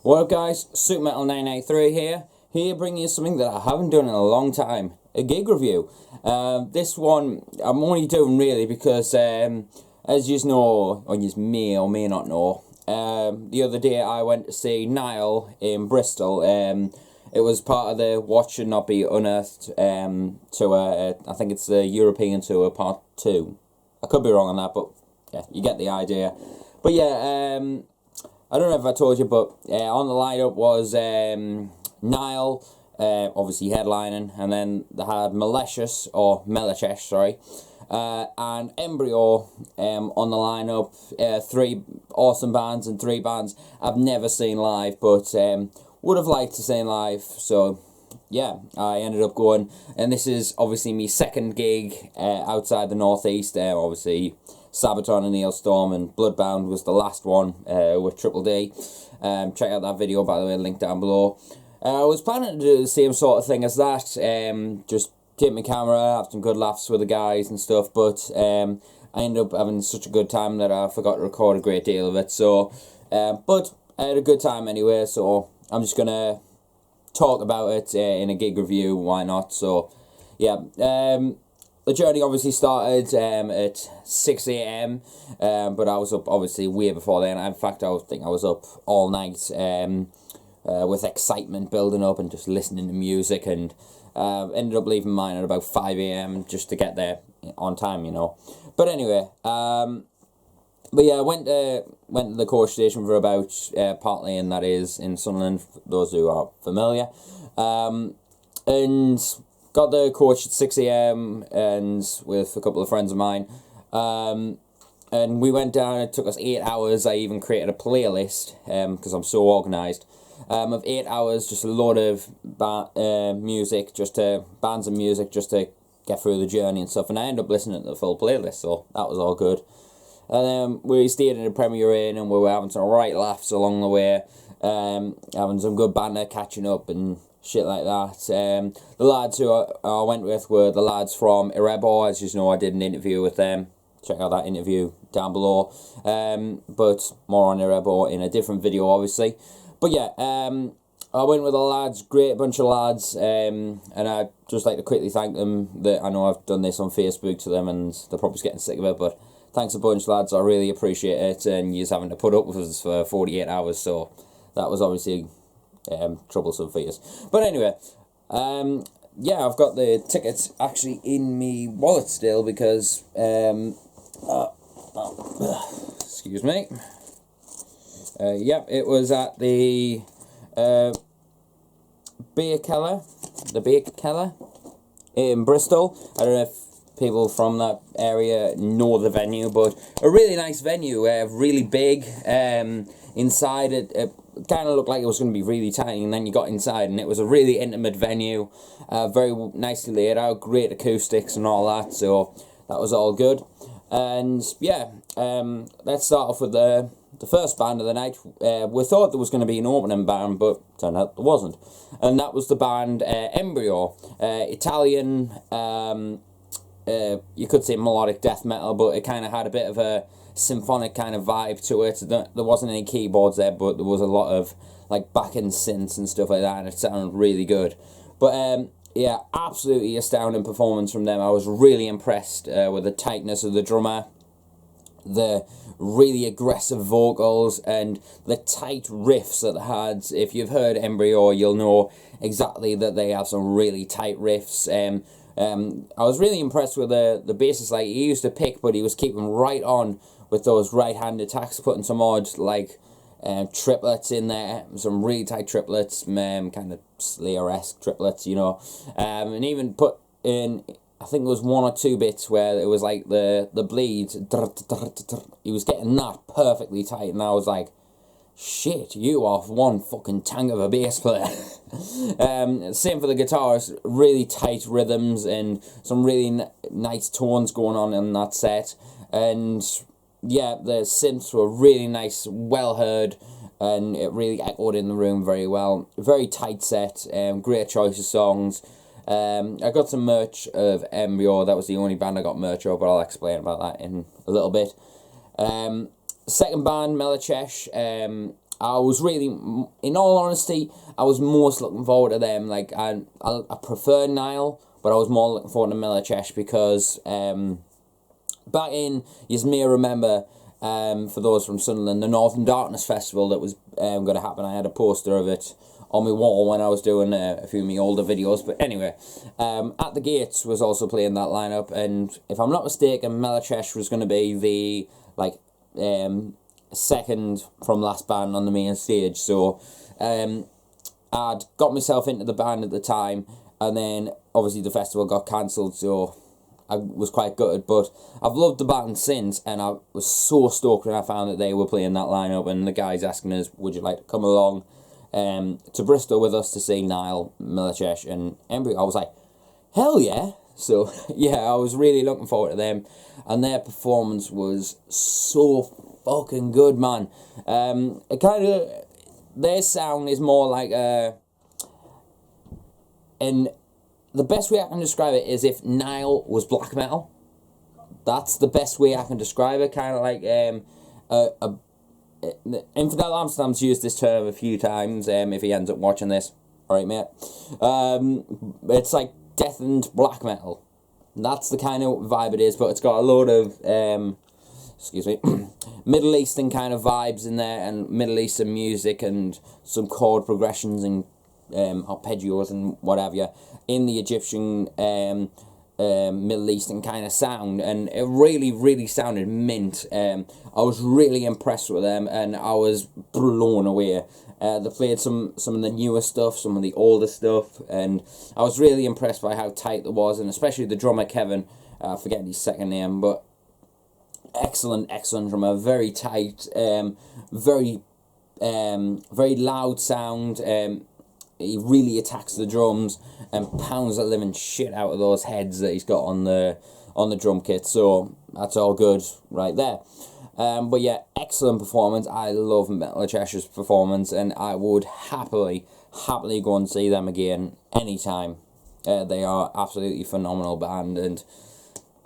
What up guys, ThatzNOTmetal983 here bringing you something that I haven't done in a long time, a gig review. This one I'm only doing really because as you know, or you may or may not know, the other day I went to see Nile in Bristol. It was part of the What Should Not Be Unearthed tour. I think it's the European tour part 2. I could be wrong on that, but yeah, you get the idea. But yeah, I don't know if I told you, but on the lineup was Nile, obviously headlining, and then they had Melechesh, sorry, and Embryo on the lineup. 3 awesome bands and 3 bands I've never seen live, but would have liked to see live. So yeah, I ended up going, and this is obviously my second gig outside the northeast. Obviously Sabaton and Hailstorm and Bloodbound was the last one with Triple D. Check out that video, by the way, link down below. I was planning to do the same sort of thing as that, just take my camera, have some good laughs with the guys and stuff, but I ended up having such a good time that I forgot to record a great deal of it. So, but I had a good time anyway, so I'm just going to talk about it in a gig review, why not? So, yeah, the journey obviously started at 6 AM, but I was up obviously way before then. In fact, I think I was up all night with excitement building up and just listening to music, and ended up leaving mine at about 5 AM just to get there on time, you know. But anyway, but yeah, I went to the coach station for about Park Lane, that is in Sunderland, for those who are familiar, and got the coach at 6 AM and with a couple of friends of mine, and we went down. It took us 8 hours. I even created a playlist because I'm so organised, of 8 hours, just a load of music, bands and music, just to get through the journey and stuff. And I ended up listening to the full playlist, so that was all good. And then we stayed in the Premier Inn, and we were having some right laughs along the way, having some good banter, catching up and shit like that. The lads who I went with were the lads from Erebor. As you know, I did an interview with them. Check out that interview down below. But more on Erebor in a different video, obviously. But yeah, I went with the lads, great bunch of lads, and I'd just like to quickly thank them. That I know I've done this on Facebook to them, and they're probably getting sick of it, but thanks a bunch, lads. I really appreciate it, and you're having to put up with us for 48 hours, so that was obviously troublesome for you. But anyway, yeah, I've got the tickets actually in me wallet still because excuse me. Yep, it was at the Bierkeller in Bristol. I don't know if people from that area know the venue, but a really nice venue, really big. Inside it kind of looked like it was going to be really tiny, and then you got inside and it was a really intimate venue, very nicely laid out, great acoustics and all that, so that was all good. And yeah, let's start off with the first band of the night. We thought there was going to be an opening band, but turned out there wasn't, and that was the band Embryo, Italian, you could say melodic death metal, but it kind of had a bit of a symphonic kind of vibe to it. There wasn't any keyboards there, but there was a lot of like back-end synths and stuff like that, and it sounded really good. But yeah, absolutely astounding performance from them. I was really impressed with the tightness of the drummer, the really aggressive vocals, and the tight riffs that they had. If you've heard Embryo, you'll know exactly that they have some really tight riffs. I was really impressed with the bassist. Like, he used to pick, but he was keeping right on with those right-hand attacks, putting some odd, like, triplets in there, some really tight triplets, kind of Slayer-esque triplets, you know, and even put in, I think it was 1 or 2 bits where it was like the bleed, he was getting that perfectly tight, and I was like, shit, you are one fucking tank of a bass player. Same for the guitars, really tight rhythms and some really nice tones going on in that set. And yeah, the synths were really nice, well heard, and it really echoed in the room very well. Very tight set, great choice of songs. I got some merch of Embryo. That was the only band I got merch of, but I'll explain about that in a little bit. Second band, Melechesh, I was really, in all honesty, I was most looking forward to them. Like, I prefer Nile, but I was more looking forward to Melechesh because back in, you may remember, for those from Sunderland, the Northern Darkness Festival that was going to happen. I had a poster of it on my wall when I was doing a few of my older videos. But anyway, At the Gates was also playing that lineup, and if I'm not mistaken, Melechesh was going to be the second from last band on the main stage. So I'd got myself into the band at the time, and then obviously the festival got cancelled, so I was quite gutted. But I've loved the band since, and I was so stoked when I found that they were playing that lineup, and the guys asking us, would you like to come along to Bristol with us to see Nile, Melechesh and Embryo. I was like, hell yeah. So yeah, I was really looking forward to them, and their performance was so fucking good, man. It kind of, their sound is more like and the best way I can describe it is if Nile was black metal. That's the best way I can describe it. Kind of like Infidelamsterdam's used this term a few times. If he ends up watching this, alright, mate. It's like deafened black metal. That's the kind of vibe it is, but it's got a load of excuse me, Middle Eastern kind of vibes in there, and Middle Eastern music, and some chord progressions and arpeggios and whatever in the Egyptian Middle Eastern kind of sound, and it really sounded mint. I was really impressed with them, and I was blown away. They played some of the newer stuff, some of the older stuff, and I was really impressed by how tight it was, and especially the drummer Kevin, forgetting his second name, but excellent drummer, very tight, very loud sound. He really attacks the drums and pounds the living shit out of those heads that he's got on the drum kit. So that's all good right there. But yeah, excellent performance. I love Melechesh's performance, and I would happily go and see them again anytime. They are absolutely phenomenal band, and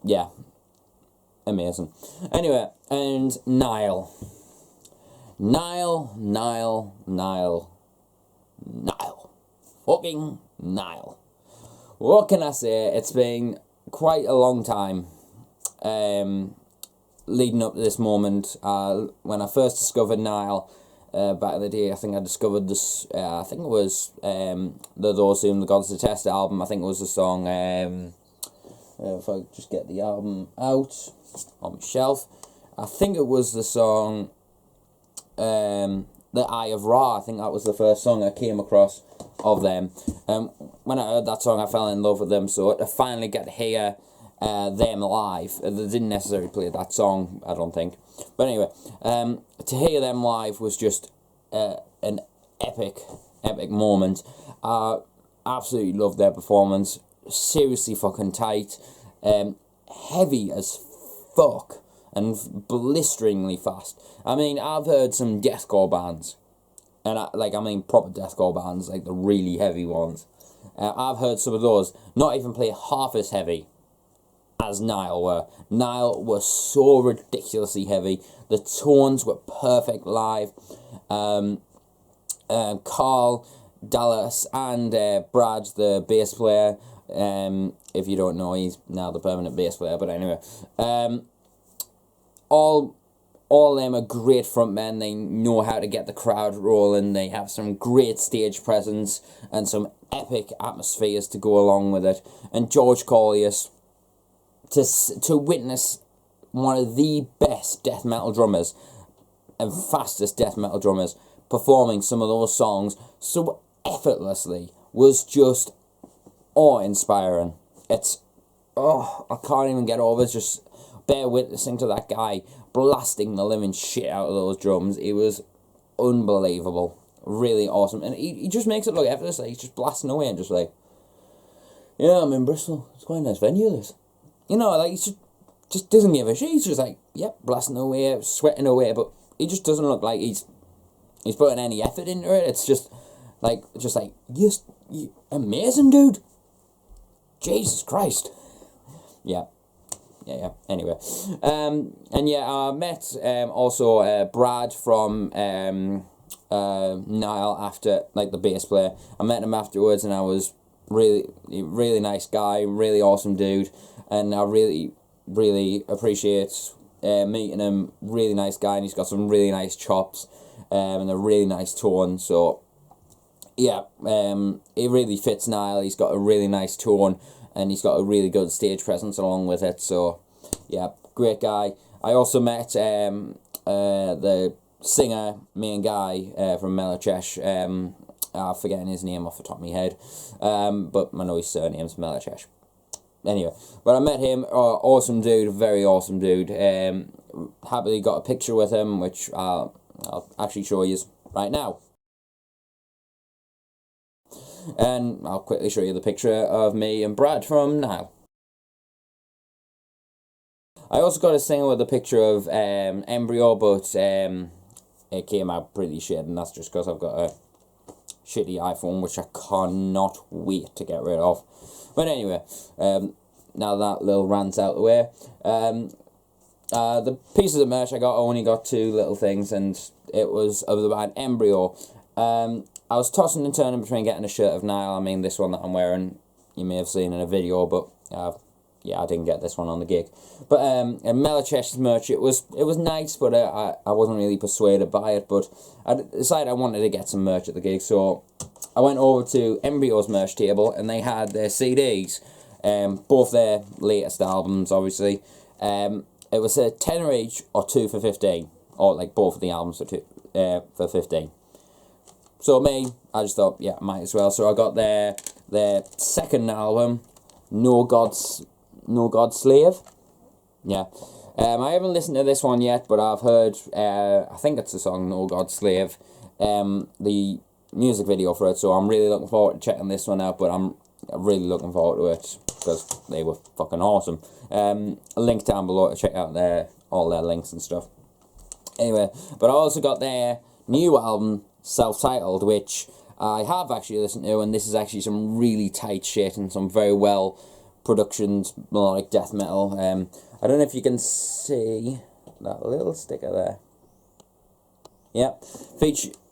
yeah, amazing. Anyway, and Nile. Fucking Nile. What can I say? It's been quite a long time leading up to this moment. When I first discovered Nile back in the day, I think I discovered this, I think it was Those Whom the Gods Detest album. I think it was the song, if I just get the album out on my shelf, I think it was the song The Eye of Ra. I think that was the first song I came across of them. When I heard that song, I fell in love with them. So to finally get to hear them live, they didn't necessarily play that song, I don't think, but anyway, to hear them live was just an epic moment. Absolutely loved their performance. Seriously fucking tight, heavy as fuck, and blisteringly fast. I mean, I've heard some deathcore bands, and I mean proper deathcore bands, like the really heavy ones. I've heard some of those not even play half as heavy as Nile were. Nile was so ridiculously heavy. The tones were perfect live. Carl, Dallas, and Brad, the bass player, if you don't know, he's now the permanent bass player, but anyway, all them are great frontmen. They know how to get the crowd rolling. They have some great stage presence and some epic atmospheres to go along with it. And George Corlius, to witness one of the best death metal drummers and fastest death metal drummers performing some of those songs so effortlessly was just awe-inspiring. It's, I can't even get over it. Just bear witnessing to that guy blasting the living shit out of those drums. It was unbelievable. Really awesome. And he just makes it look effortless. Like he's just blasting away and just like, yeah, I'm in Bristol. It's quite a nice venue, this. You know, like, he just doesn't give a shit. He's just like, yep, blasting away, sweating away, but he just doesn't look like he's putting any effort into it. It's just like, yes, amazing, dude. Jesus Christ. Yeah. Anyway, and yeah, I met also Brad from Nile after, like the bass player. I met him afterwards, and I was really nice guy, really awesome dude, and I really appreciate meeting him. Really nice guy, and he's got some really nice chops, and a really nice tone. So yeah, he really fits Nile. He's got a really nice tone, and he's got a really good stage presence along with it. So yeah, great guy. I also met the singer, main guy from Melechesh. I'm forgetting his name off the top of my head, but I know his surname's Melechesh. Anyway, but I met him. Awesome dude, very awesome dude. Happily got a picture with him, which I'll actually show you right now. And I'll quickly show you the picture of me and Brad from Nile. I also got a singer with a picture of Embryo, but it came out pretty shit, and that's just because I've got a shitty iPhone, which I cannot wait to get rid of. But anyway, now that little rant's out the way, the pieces of merch I only got 2 little things, and it was of the band Embryo. I was tossing and turning between getting a shirt of Nile. I mean, this one that I'm wearing, you may have seen in a video, but yeah, I didn't get this one on the gig. But and Melechesh's merch, it was nice, but I wasn't really persuaded by it. But I decided I wanted to get some merch at the gig, so I went over to Embryo's merch table, and they had their CDs, both their latest albums, obviously. It was a tenner each, or 2 for 15, or like both of the albums for 15. So I just thought, yeah, might as well. So I got their second album, No God's Slave. Yeah. I haven't listened to this one yet, but I've heard, I think it's the song No God's Slave, the music video for it, so I'm really looking forward to checking this one out, but I'm really looking forward to it, because they were fucking awesome. A link down below to check out all their links and stuff. Anyway, but I also got their new album, self-titled, which I have actually listened to, and this is actually some really tight shit and some very well productioned melodic death metal. I don't know if you can see that little sticker there. Yep.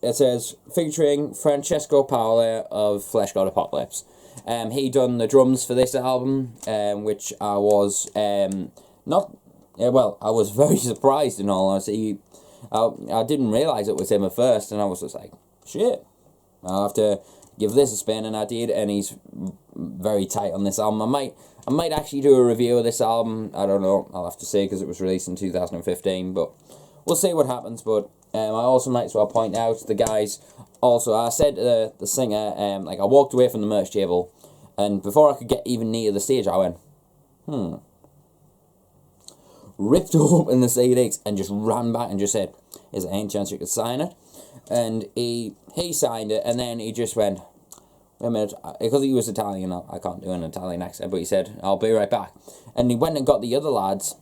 It says, featuring Francesco Paola of Flesh God Apocalypse. He done the drums for this album, which I was I was very surprised in all honesty. I didn't realise it was him at first, and I was just like, shit, I'll have to give this a spin, and I did, and he's very tight on this album. I might actually do a review of this album. I don't know, I'll have to see, because it was released in 2015, but we'll see what happens. But I also might as well point out the guys. Also, I said to the singer, like, I walked away from the merch table, and before I could get even near the stage, I went, ripped open the CDs and just ran back and just said, is there any chance you could sign it? And he signed it, and then he just went, wait a minute, because he was Italian, I can't do an Italian accent, but he said, I'll be right back. And he went and got the other lads.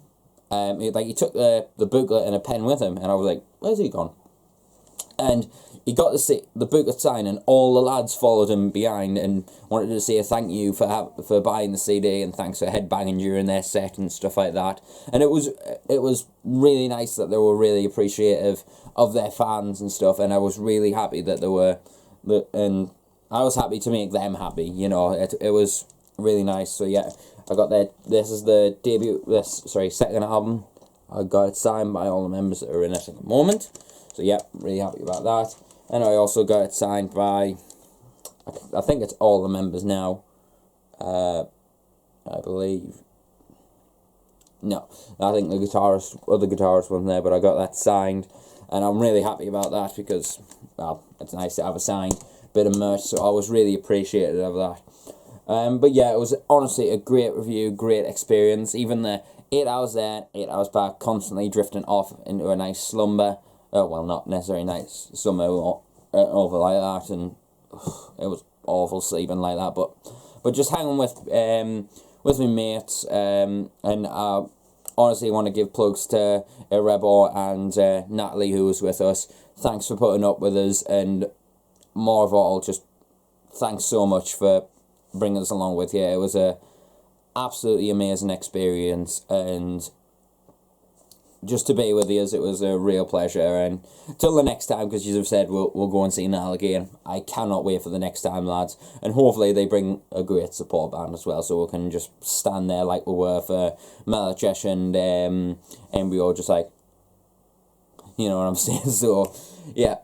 He took the booklet and a pen with him, and I was like, where's he gone? And he got the booklet signed, and all the lads followed him behind and wanted to say a thank you for buying the CD, and thanks for headbanging during their set and stuff like that. And it was really nice that they were really appreciative of their fans and stuff, and I was really happy that they were, and I was happy to make them happy, you know. It was really nice. So yeah, I got that. This is the second album. I got it signed by all the members that are in it at the moment. So yeah, really happy about that. And I also got it signed by, I think it's all the members now. I believe. No, I think the other guitarist wasn't there, but I got that signed, and I'm really happy about that, because, well, it's nice to have a signed bit of merch, so I was really appreciative of that. But yeah, it was honestly a great review, great experience. Even the 8 hours there, 8 hours back, constantly drifting off into a nice slumber. Well, not necessarily nice slumber over like that, and it was awful sleeping like that. But just hanging with my mates, and I honestly want to give plugs to Erebor and Natalie, who was with us. Thanks for putting up with us, and more of all, just thanks so much for bringing us along with you. It was a absolutely amazing experience, and just to be with you, it was a real pleasure. And till the next time, because you've said we'll go and see Nile again. I cannot wait for the next time, lads. And hopefully they bring a great support band as well, so we can just stand there like we were for Melechesh and Embryo, just like, you know what I'm saying. So yeah,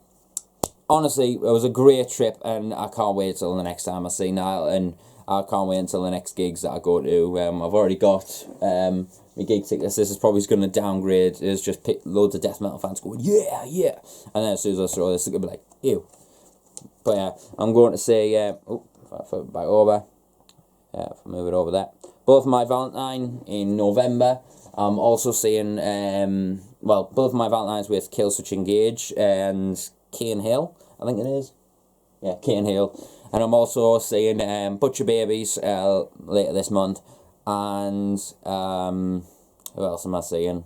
honestly, it was a great trip, and I can't wait till the next time I see Nile, and I can't wait until the next gigs that I go to. I've already got my gig tickets. This is probably going to downgrade. It's just loads of death metal fans going, yeah, yeah. And then as soon as I throw this, it's going to be like, ew. But yeah, I'm going to say, oh, if I flip it back over. Yeah, if I move it over there. Both My Valentine in November. I'm also seeing, well, both My Valentines with Killswitch Engage and Cane Hill, I think it is. Yeah, Cane Hill. And I'm also seeing Butcher Babies later this month. And who else am I seeing?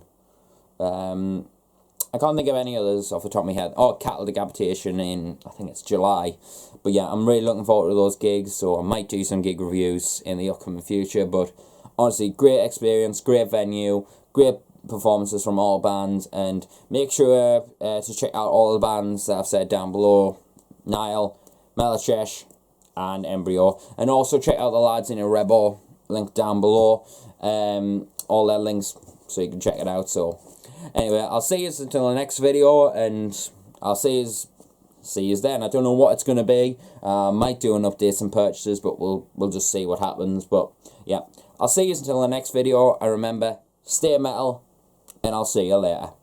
I can't think of any others off the top of my head. Oh, Cattle Decapitation in, I think it's July. But yeah, I'm really looking forward to those gigs, so I might do some gig reviews in the upcoming future. But honestly, great experience, great venue, great performances from all bands. And make sure to check out all the bands that I've said down below. Nile, Melechesh and Embryo. And also check out the lads in Erebor, link down below. All their links, so you can check it out. So anyway, I'll see you until the next video, and I'll see you then. I don't know what it's going to be. Might do an update and purchases, but we'll just see what happens. But yeah, I'll see you until the next video. And remember, stay metal, and I'll see you later.